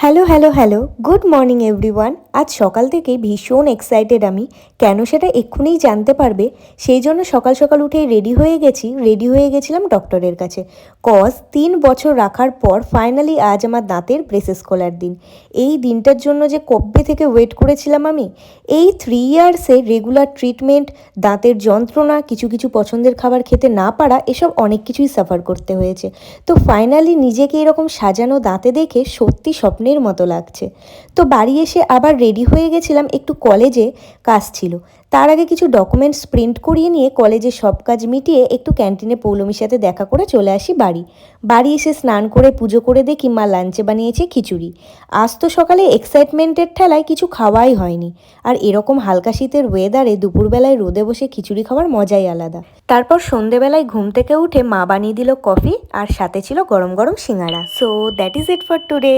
Hello hello hello good morning everyone. আজ সকাল থেকেই ভীষণ এক্সাইটেড আমি। কেন সেটা এক্ষুনিই জানতে পারবে। সেই জন্য সকাল সকাল উঠেই রেডি হয়ে গেছিলাম ডক্টরের কাছে। 3 বছর রাখার পর ফাইনালি আজ আমার দাঁতের ব্রেসেস খোলার দিন। এই দিনটার জন্য যে কবে থেকে ওয়েট করেছিলাম আমি। এই 3 ইয়ার্সে রেগুলার ট্রিটমেন্ট, দাঁতের যন্ত্রণা, কিছু কিছু পছন্দের খাবার খেতে না পারা, এসব অনেক কিছুই সাফার করতে হয়েছে। তো ফাইনালি নিজেকে এরকম সাজানো দাঁতে দেখে সত্যি স্বপ্নের মতো লাগছে। তো বাড়ি এসে আবার রেডি হয়ে গেছিলাম, একটু কলেজে কাজ ছিল। তার আগে কিছু ডকুমেন্টস প্রিন্ট করিয়ে নিয়ে কলেজের সব কাজ মিটিয়ে একটু ক্যান্টিনে পৌলমীর সাথে দেখা করে চলে আসি বাড়ি এসে স্নান করে পুজো করে দেখি মা লাঞ্চে বানিয়েছে খিচুড়ি। আজ তো সকালে এক্সাইটমেন্টের ঠেলায় কিছু খাওয়াই হয়নি। আর এরকম হালকা শীতের ওয়েদারে দুপুরবেলায় রোদে বসে খিচুড়ি খাওয়ার মজাই আলাদা। তারপর সন্ধেবেলায় ঘুম থেকে উঠে মা বানিয়ে দিল কফি, আর সাথে ছিল গরম গরম singara. So that is it for today.